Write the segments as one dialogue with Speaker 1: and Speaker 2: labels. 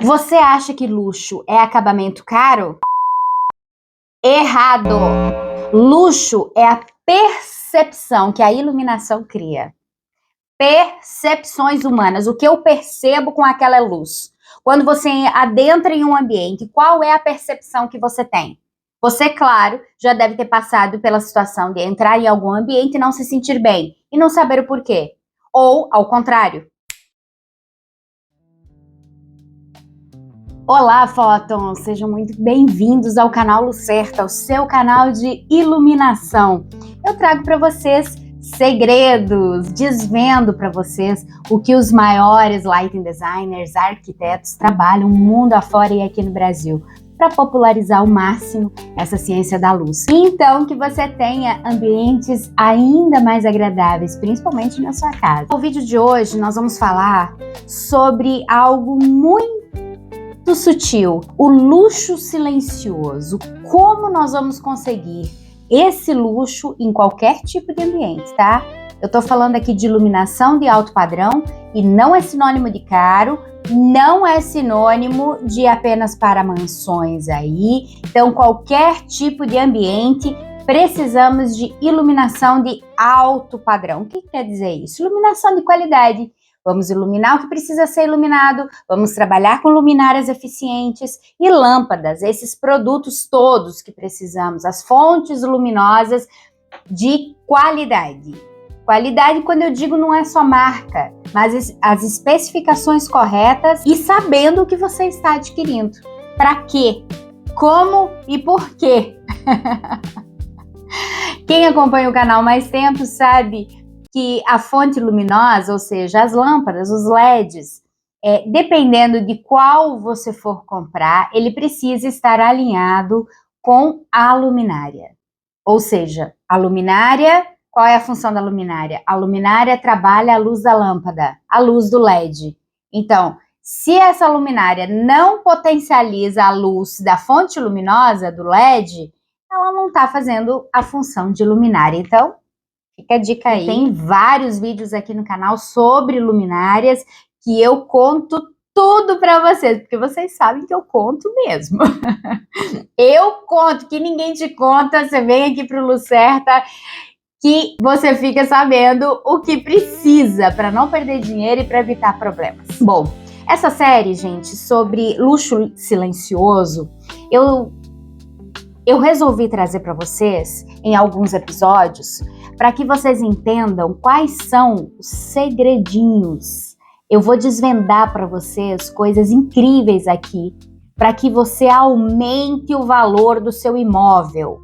Speaker 1: Você acha que luxo é acabamento caro? Errado! Luxo é a percepção que a iluminação cria. Percepções humanas, o que eu percebo com aquela luz. Quando você adentra em um ambiente, qual é a percepção que você tem? Você, claro, já deve ter passado pela situação de entrar em algum ambiente e não se sentir bem, e não saber o porquê. Ou, ao contrário. Olá, Fótons! Sejam muito bem-vindos ao canal Lucerta, o seu canal de iluminação. Eu trago para vocês segredos, desvendo para vocês o que os maiores lighting designers, arquitetos trabalham mundo afora e aqui no Brasil, para popularizar ao máximo essa ciência da luz. Então, que você tenha ambientes ainda mais agradáveis, principalmente na sua casa. No vídeo de hoje, nós vamos falar sobre algo muito sutil, o luxo silencioso. Como nós vamos conseguir esse luxo em qualquer tipo de ambiente, tá? Eu tô falando aqui de iluminação de alto padrão e não é sinônimo de caro, não é sinônimo de apenas para mansões aí. Então, qualquer tipo de ambiente, precisamos de iluminação de alto padrão. O que quer dizer isso? Iluminação de qualidade. Vamos iluminar o que precisa ser iluminado, vamos trabalhar com luminárias eficientes e lâmpadas, esses produtos todos que precisamos, as fontes luminosas de qualidade. Qualidade, quando eu digo, não é só marca, mas as especificações corretas e sabendo o que você está adquirindo. Para quê? Como e por quê? Quem acompanha o canal mais tempo sabe que a fonte luminosa, ou seja, as lâmpadas, os LEDs, dependendo de qual você for comprar, ele precisa estar alinhado com a luminária. Ou seja, a luminária, qual é a função da luminária? A luminária trabalha a luz da lâmpada, a luz do LED. Então, se essa luminária não potencializa a luz da fonte luminosa, do LED, ela não está fazendo a função de luminária. Então, fica a dica aí. Tem vários vídeos aqui no canal sobre luminárias que eu conto tudo para vocês, porque vocês sabem que eu conto mesmo. Eu conto, que ninguém te conta, você vem aqui pro Lucerta que você fica sabendo o que precisa para não perder dinheiro e para evitar problemas. Bom, essa série, gente, sobre luxo silencioso, eu resolvi trazer para vocês em alguns episódios para que vocês entendam quais são os segredinhos. Eu vou desvendar para vocês coisas incríveis aqui para que você aumente o valor do seu imóvel.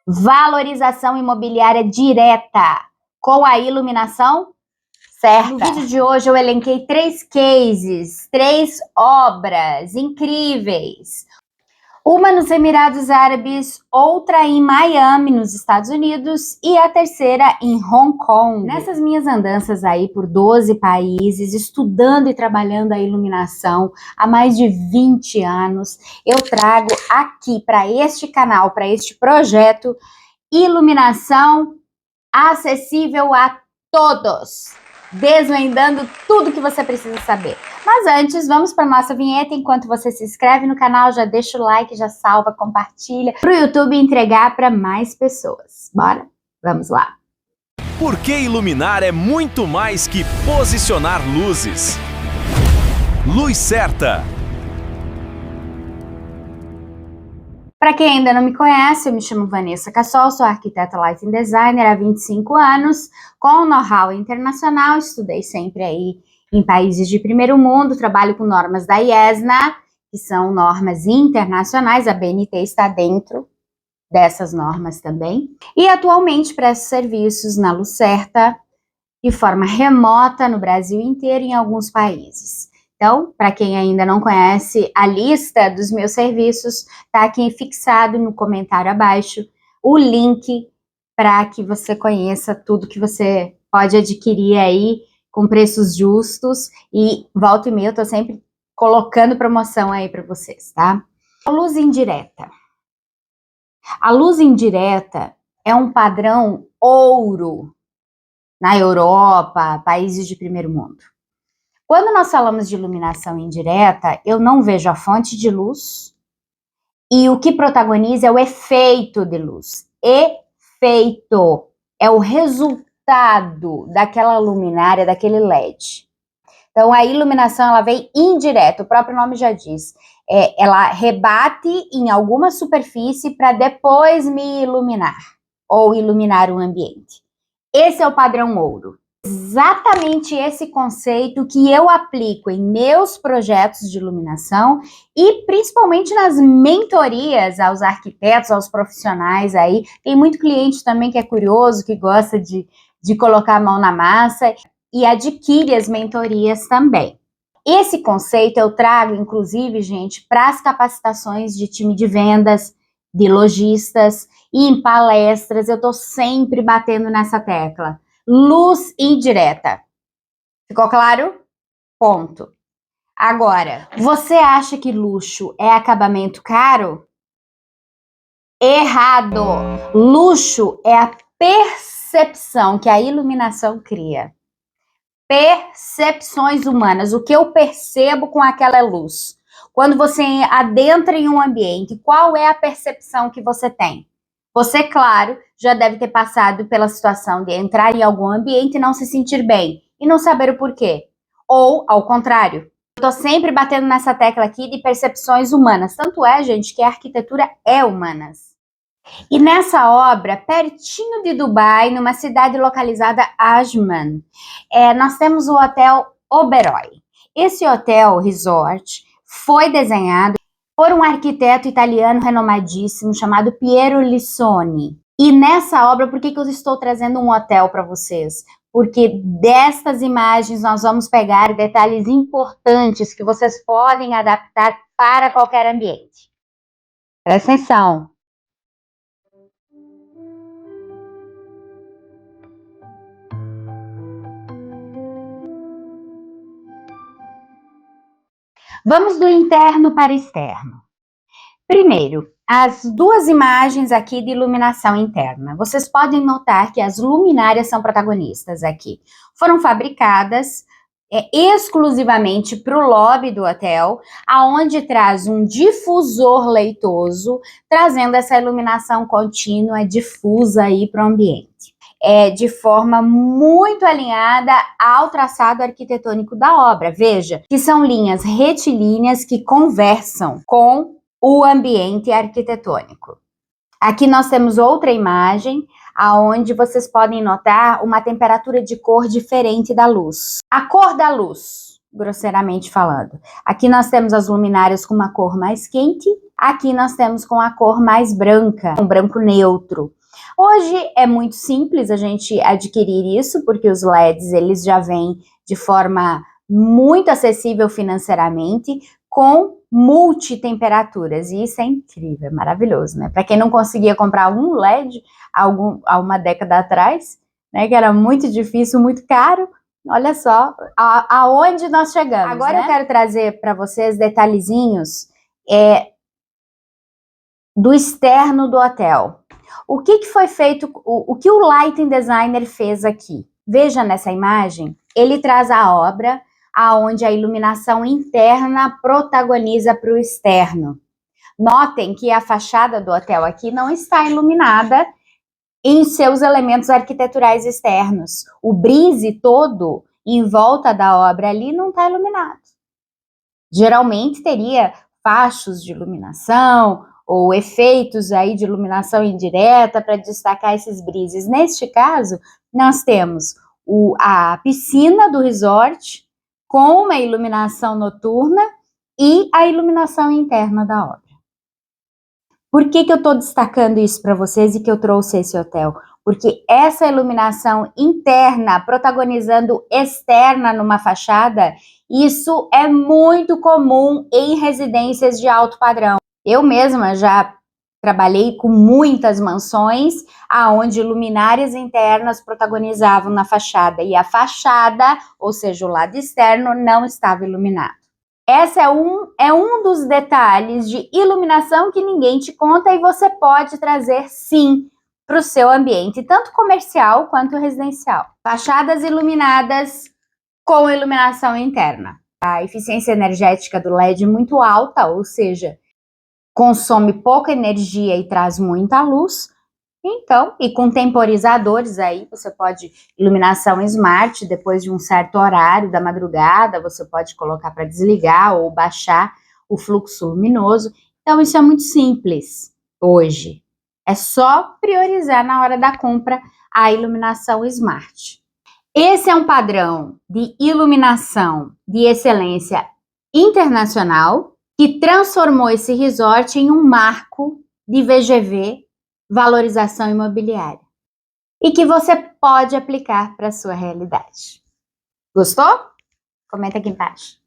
Speaker 1: Valorização imobiliária direta com a iluminação certa. No vídeo de hoje eu elenquei 3 cases, 3 obras incríveis. Uma nos Emirados Árabes, outra em Miami, nos Estados Unidos, e a terceira em Hong Kong. Nessas minhas andanças aí por 12 países, estudando e trabalhando a iluminação há mais de 20 anos, eu trago aqui para este canal, para este projeto, iluminação acessível a todos, desvendando tudo que você precisa saber. Mas antes, vamos para nossa vinheta. Enquanto você se inscreve no canal, já deixa o like, já salva, compartilha, para o YouTube entregar para mais pessoas. Bora? Vamos lá.
Speaker 2: Porque iluminar é muito mais que posicionar luzes. Luz certa.
Speaker 1: Para quem ainda não me conhece, eu me chamo Vanessa Cassol, sou arquiteta lighting designer há 25 anos, com know-how internacional, estudei sempre aí em países de primeiro mundo, trabalho com normas da IESNA, que são normas internacionais, a BNT está dentro dessas normas também, e atualmente presto serviços na Lucerta, de forma remota no Brasil inteiro e em alguns países. Então, para quem ainda não conhece, a lista dos meus serviços está aqui fixado no comentário abaixo, o link para que você conheça tudo que você pode adquirir aí com preços justos e volta e meia eu estou sempre colocando promoção aí para vocês, tá? A luz indireta. A luz indireta é um padrão ouro na Europa, países de primeiro mundo. Quando nós falamos de iluminação indireta, eu não vejo a fonte de luz e o que protagoniza é o efeito de luz. Efeito é o resultado daquela luminária, daquele LED. Então, a iluminação, ela vem indireta, o próprio nome já diz. Ela rebate em alguma superfície para depois me iluminar, ou iluminar o ambiente. Esse é o padrão ouro. Exatamente esse conceito que eu aplico em meus projetos de iluminação e principalmente nas mentorias aos arquitetos, aos profissionais aí. Tem muito cliente também que é curioso, que gosta de colocar a mão na massa e adquire as mentorias também. Esse conceito eu trago, inclusive, gente, para as capacitações de time de vendas, de lojistas e em palestras. Eu estou sempre batendo nessa tecla. Luz indireta. Ficou claro? Ponto. Agora, você acha que luxo é acabamento caro? Errado! Luxo é a percepção que a iluminação cria. Percepções humanas, o que eu percebo com aquela luz. Quando você adentra em um ambiente, qual é a percepção que você tem? Você, claro, já deve ter passado pela situação de entrar em algum ambiente e não se sentir bem, e não saber o porquê. Ou, ao contrário, eu tô sempre batendo nessa tecla aqui de percepções humanas. Tanto é, gente, que a arquitetura é humanas. E nessa obra, pertinho de Dubai, numa cidade localizada Ajman, nós temos o Hotel Oberoi. Esse hotel resort foi desenhado por um arquiteto italiano renomadíssimo chamado Piero Lissoni. E nessa obra, por que eu estou trazendo um hotel para vocês? Porque destas imagens nós vamos pegar detalhes importantes que vocês podem adaptar para qualquer ambiente. Presta atenção! Vamos do interno para externo. Primeiro, as duas imagens aqui de iluminação interna. Vocês podem notar que as luminárias são protagonistas aqui. Foram fabricadas exclusivamente para o lobby do hotel, aonde traz um difusor leitoso, trazendo essa iluminação contínua, difusa aí para o ambiente. De forma muito alinhada ao traçado arquitetônico da obra. Veja, que são linhas retilíneas que conversam com o ambiente arquitetônico. Aqui nós temos outra imagem, aonde vocês podem notar uma temperatura de cor diferente da luz. A cor da luz, grosseiramente falando. Aqui nós temos as luminárias com uma cor mais quente, aqui nós temos com a cor mais branca, um branco neutro. Hoje é muito simples a gente adquirir isso, porque os LEDs eles já vêm de forma muito acessível financeiramente, com multitemperaturas, e isso é incrível, é maravilhoso, né? Para quem não conseguia comprar um LED há uma década atrás, né, que era muito difícil, muito caro, olha só aonde nós chegamos. Agora, né? Eu quero trazer para vocês detalhezinhos do externo do hotel. O que foi feito, o que o lighting designer fez aqui? Veja nessa imagem, ele traz a obra aonde a iluminação interna protagoniza para o externo. Notem que a fachada do hotel aqui não está iluminada em seus elementos arquiteturais externos. O brise todo em volta da obra ali não está iluminado. Geralmente teria fachos de iluminação ou efeitos aí de iluminação indireta para destacar esses brises. Neste caso, nós temos a piscina do resort com uma iluminação noturna e a iluminação interna da obra. Por que eu estou destacando isso para vocês e que eu trouxe esse hotel? Porque essa iluminação interna protagonizando externa numa fachada, isso é muito comum em residências de alto padrão. Eu mesma já trabalhei com muitas mansões aonde luminárias internas protagonizavam na fachada e a fachada, ou seja, o lado externo, não estava iluminado. Esse é um dos detalhes de iluminação que ninguém te conta e você pode trazer sim para o seu ambiente, tanto comercial quanto residencial. Fachadas iluminadas com iluminação interna. A eficiência energética do LED é muito alta, ou seja, consome pouca energia e traz muita luz. Então, e com temporizadores aí, você pode, iluminação smart, depois de um certo horário da madrugada, você pode colocar para desligar ou baixar o fluxo luminoso. Então, isso é muito simples hoje. É só priorizar na hora da compra a iluminação smart. Esse é um padrão de iluminação de excelência internacional que transformou esse resort em um marco de VGV, valorização imobiliária, e que você pode aplicar para a sua realidade. Gostou? Comenta aqui embaixo.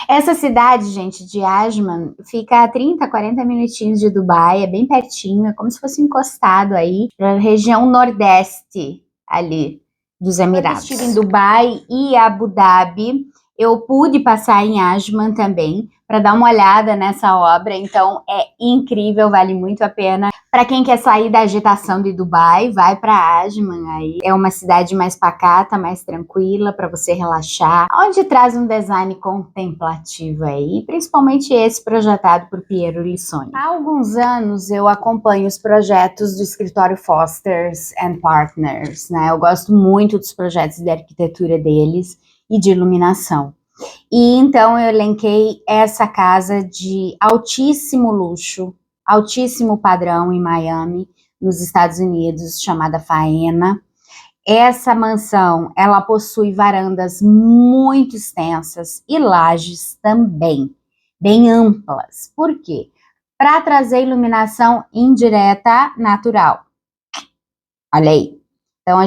Speaker 1: Essa cidade, gente, de Ajman, fica a 30, 40 minutinhos de Dubai, é bem pertinho, é como se fosse encostado aí na região nordeste ali dos Emirados. Eu estive em Dubai e Abu Dhabi, eu pude passar em Ajman também, para dar uma olhada nessa obra, então é incrível, vale muito a pena. Para quem quer sair da agitação de Dubai, vai para Ajman, aí é uma cidade mais pacata, mais tranquila, para você relaxar, onde traz um design contemplativo aí, principalmente esse projetado por Piero Lissoni. Há alguns anos eu acompanho os projetos do escritório Fosters and Partners, né? Eu gosto muito dos projetos de arquitetura deles e de iluminação. E então eu elenquei essa casa de altíssimo luxo, altíssimo padrão em Miami, nos Estados Unidos, chamada Faena. Essa mansão, ela possui varandas muito extensas e lajes também, bem amplas. Por quê? Para trazer iluminação indireta natural. Olha aí. Então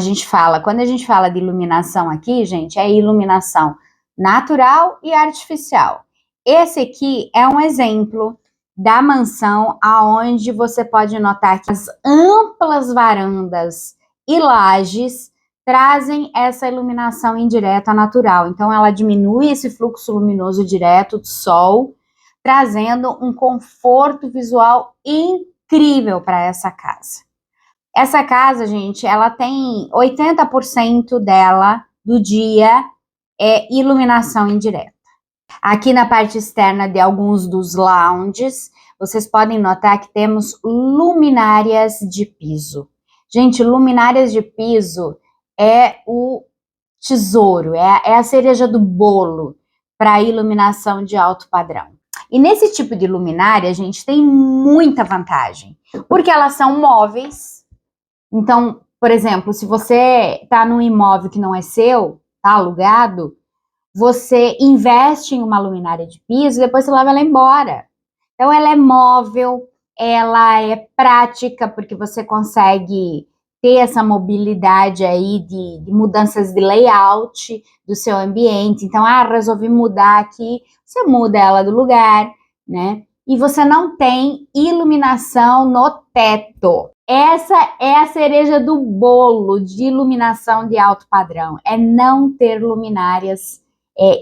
Speaker 1: quando a gente fala de iluminação aqui, gente, é iluminação natural e artificial. Esse aqui é um exemplo da mansão aonde você pode notar que as amplas varandas e lajes trazem essa iluminação indireta natural. Então ela diminui esse fluxo luminoso direto do sol, trazendo um conforto visual incrível para essa casa. Essa casa, gente, ela tem 80% dela do dia é iluminação indireta. Aqui na parte externa de alguns dos lounges, vocês podem notar que temos luminárias de piso. Gente, luminárias de piso é o tesouro, é a cereja do bolo para iluminação de alto padrão. E nesse tipo de luminária, a gente tem muita vantagem, porque elas são móveis. Então, por exemplo, se você está num imóvel que não é seu, tá alugado, você investe em uma luminária de piso e depois você leva ela embora. Então ela é móvel, ela é prática, porque você consegue ter essa mobilidade aí de mudanças de layout do seu ambiente. Então, resolvi mudar aqui, você muda ela do lugar, né? E você não tem iluminação no teto. Essa é a cereja do bolo de iluminação de alto padrão, é não ter luminárias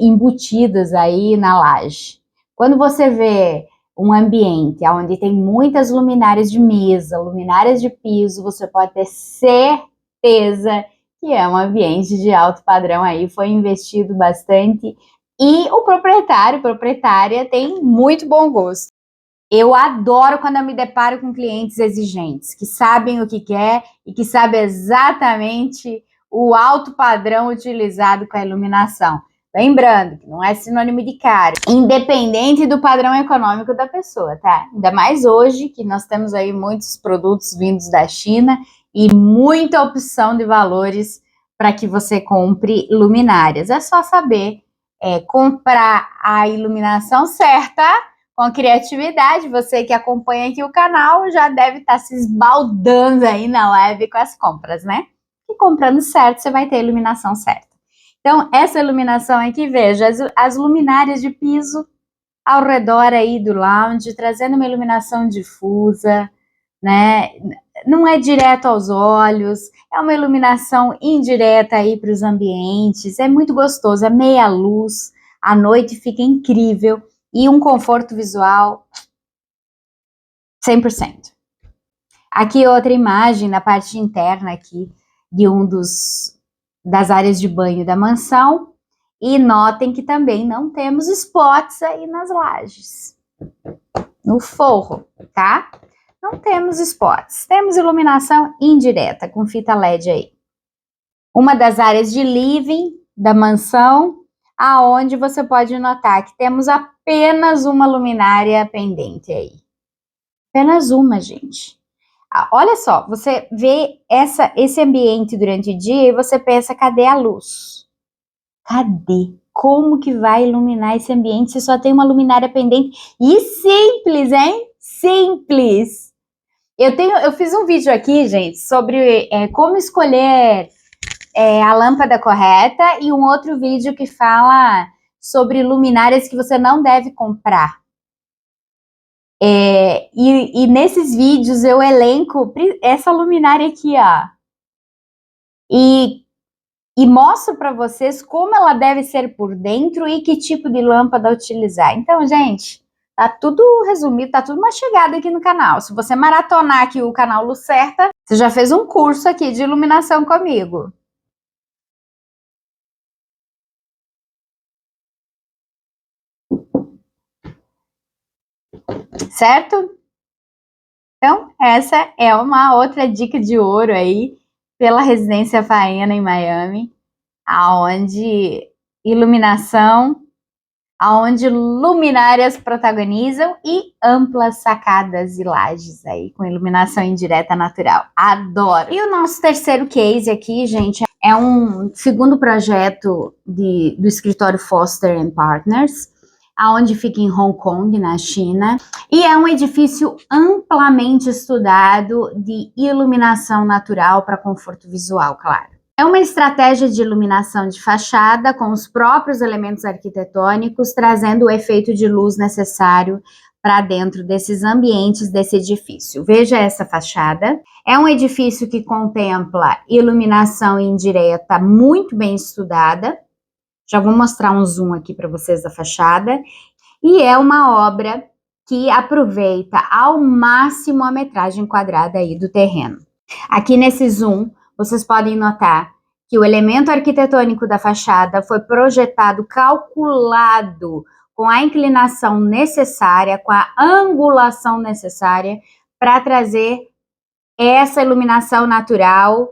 Speaker 1: embutidas aí na laje. Quando você vê um ambiente onde tem muitas luminárias de mesa, luminárias de piso, você pode ter certeza que é um ambiente de alto padrão aí, foi investido bastante e o proprietária tem muito bom gosto. Eu adoro quando eu me deparo com clientes exigentes, que sabem o que quer e que sabem exatamente o alto padrão utilizado com a iluminação. Lembrando que não é sinônimo de caro, independente do padrão econômico da pessoa, tá? Ainda mais hoje, que nós temos aí muitos produtos vindos da China e muita opção de valores para que você compre luminárias. É só saber comprar a iluminação certa, com criatividade. Você que acompanha aqui o canal já deve estar se esbaldando aí na live com as compras, né? E comprando certo, você vai ter a iluminação certa. Então, essa iluminação aqui, veja, as luminárias de piso ao redor aí do lounge, trazendo uma iluminação difusa, né? Não é direto aos olhos, é uma iluminação indireta aí para os ambientes, é muito gostoso, é meia luz, à noite fica incrível e um conforto visual 100%. Aqui outra imagem na parte interna aqui de das áreas de banho da mansão. E notem que também não temos spots aí nas lajes, no forro, tá? Não temos spots, temos iluminação indireta com fita LED aí. Uma das áreas de living da mansão, aonde você pode notar que temos apenas uma luminária pendente aí. Apenas uma, gente. Olha só, você vê esse ambiente durante o dia e você pensa, cadê a luz? Cadê? Como que vai iluminar esse ambiente se só tem uma luminária pendente? E simples, hein? Simples! Eu fiz um vídeo aqui, gente, sobre como escolher a lâmpada correta e um outro vídeo que fala sobre luminárias que você não deve comprar. E nesses vídeos eu elenco essa luminária aqui, ó. E mostro para vocês como ela deve ser por dentro e que tipo de lâmpada utilizar. Então, gente, tá tudo resumido, tá tudo mastigado aqui no canal. Se você maratonar aqui o canal Lucerta, você já fez um curso aqui de iluminação comigo. Certo? Então, essa é uma outra dica de ouro aí pela Residência Faena em Miami, aonde iluminação, aonde luminárias protagonizam e amplas sacadas e lajes aí com iluminação indireta natural. Adoro! E o nosso terceiro case aqui, gente, é um segundo projeto do escritório Foster & Partners, aonde fica em Hong Kong, na China, e é um edifício amplamente estudado de iluminação natural para conforto visual, claro. É uma estratégia de iluminação de fachada com os próprios elementos arquitetônicos, trazendo o efeito de luz necessário para dentro desses ambientes desse edifício. Veja essa fachada. É um edifício que contempla iluminação indireta muito bem estudada. Já vou mostrar um zoom aqui para vocês da fachada. E é uma obra que aproveita ao máximo a metragem quadrada aí do terreno. Aqui nesse zoom, vocês podem notar que o elemento arquitetônico da fachada foi projetado, calculado, com a inclinação necessária, com a angulação necessária para trazer essa iluminação natural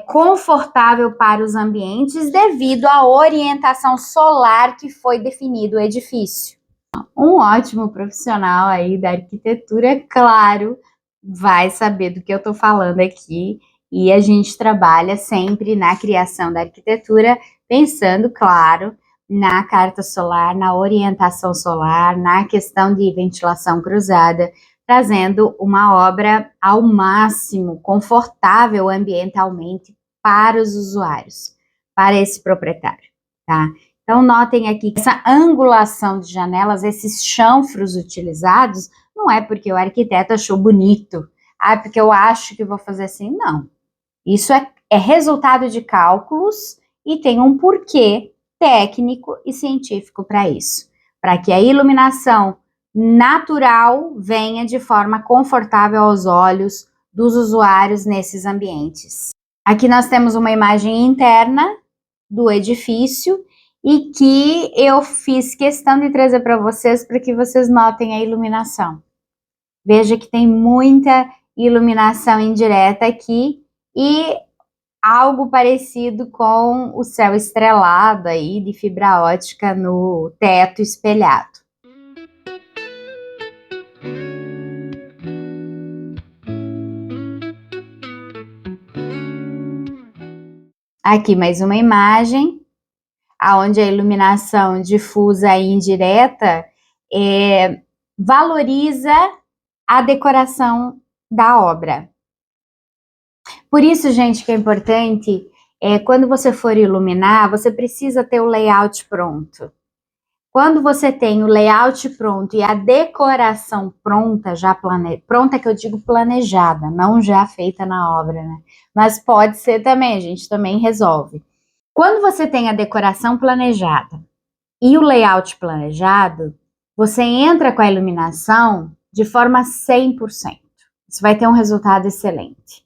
Speaker 1: confortável para os ambientes devido à orientação solar que foi definido o edifício. Um ótimo profissional aí da arquitetura, claro, vai saber do que eu estou falando aqui, e a gente trabalha sempre na criação da arquitetura, pensando, claro, na carta solar, na orientação solar, na questão de ventilação cruzada, trazendo uma obra ao máximo confortável ambientalmente para os usuários, para esse proprietário, tá? Então, notem aqui que essa angulação de janelas, esses chanfros utilizados, não é porque o arquiteto achou bonito, porque eu acho que vou fazer assim, não. Isso é resultado de cálculos e tem um porquê técnico e científico para isso, para que a iluminação natural venha de forma confortável aos olhos dos usuários nesses ambientes. Aqui nós temos uma imagem interna do edifício e que eu fiz questão de trazer para vocês que vocês notem a iluminação. Veja que tem muita iluminação indireta aqui e algo parecido com o céu estrelado aí de fibra ótica no teto espelhado. Aqui mais uma imagem, onde a iluminação difusa e indireta valoriza a decoração da obra. Por isso, gente, que é importante, quando você for iluminar, você precisa ter o layout pronto. Quando você tem o layout pronto e a decoração pronta, pronta que eu digo planejada, não já feita na obra, né? Mas pode ser também, a gente também resolve. Quando você tem a decoração planejada e o layout planejado, você entra com a iluminação de forma 100%. Você vai ter um resultado excelente.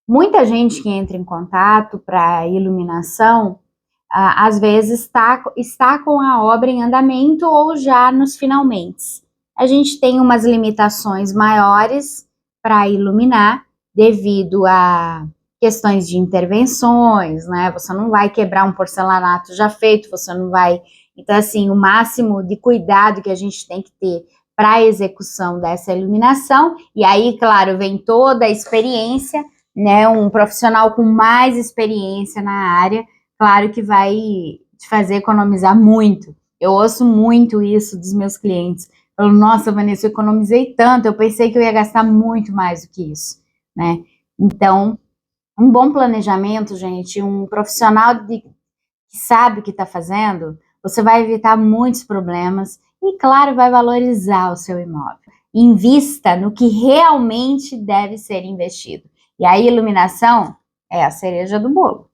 Speaker 1: Muita gente que entra em contato para iluminação às vezes está com a obra em andamento ou já nos finalmente. A gente tem umas limitações maiores para iluminar devido a questões de intervenções, né? Você não vai quebrar um porcelanato já feito, você não vai... Então, assim, o máximo de cuidado que a gente tem que ter para a execução dessa iluminação, e aí, claro, vem toda a experiência, né? Um profissional com mais experiência na área, claro que vai te fazer economizar muito. Eu ouço muito isso dos meus clientes. Eu falo, nossa, Vanessa, eu economizei tanto, eu pensei que eu ia gastar muito mais do que isso, né? Então, um bom planejamento, gente, um profissional que sabe o que está fazendo, você vai evitar muitos problemas e, claro, vai valorizar o seu imóvel. Invista no que realmente deve ser investido. E a iluminação é a cereja do bolo,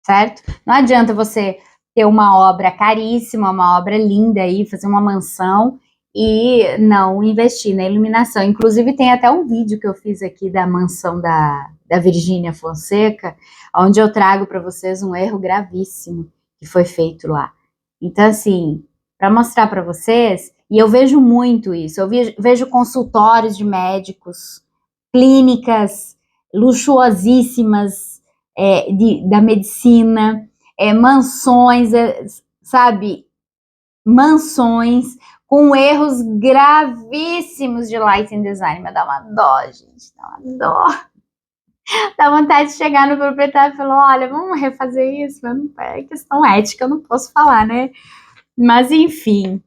Speaker 1: certo? Não adianta você ter uma obra caríssima, uma obra linda aí, fazer uma mansão e não investir na iluminação. Inclusive tem até um vídeo que eu fiz aqui da mansão da Virgínia Fonseca, onde eu trago para vocês um erro gravíssimo que foi feito lá. Então, assim, para mostrar para vocês, e eu vejo muito isso, eu vejo consultórios de médicos, clínicas luxuosíssimas da medicina, mansões, sabe, mansões com erros gravíssimos de lighting design. Mas dá uma dó, gente, dá uma dó. Dá vontade de chegar no proprietário e falar, olha, vamos refazer isso? É questão ética, eu não posso falar, né? Mas, enfim,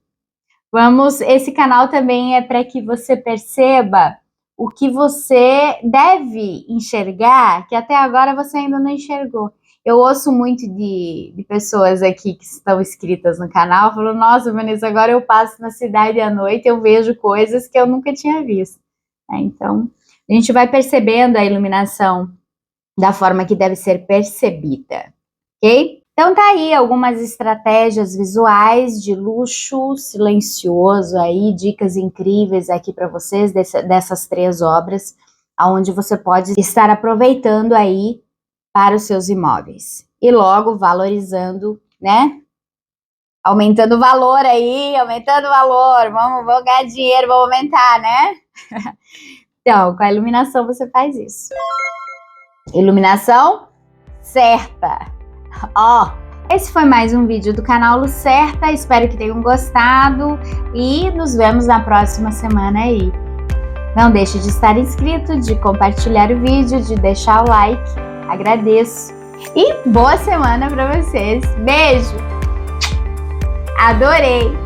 Speaker 1: esse canal também é para que você perceba o que você deve enxergar, que até agora você ainda não enxergou. Eu ouço muito de pessoas aqui que estão inscritas no canal, falando, nossa, Vanessa, agora eu passo na cidade à noite, eu vejo coisas que eu nunca tinha visto. Então, a gente vai percebendo a iluminação da forma que deve ser percebida, ok? Então tá aí algumas estratégias visuais de luxo silencioso aí, dicas incríveis aqui para vocês dessas 3 obras, onde você pode estar aproveitando aí para os seus imóveis. E logo valorizando, né? Aumentando o valor aí, aumentando o valor, vamos ganhar dinheiro, vamos aumentar, né? Então, com a iluminação você faz isso. Iluminação certa. Ó, esse foi mais um vídeo do canal Lucerta, espero que tenham gostado e nos vemos na próxima semana aí. Não deixe de estar inscrito, de compartilhar o vídeo, de deixar o like, agradeço. E boa semana para vocês, beijo! Adorei!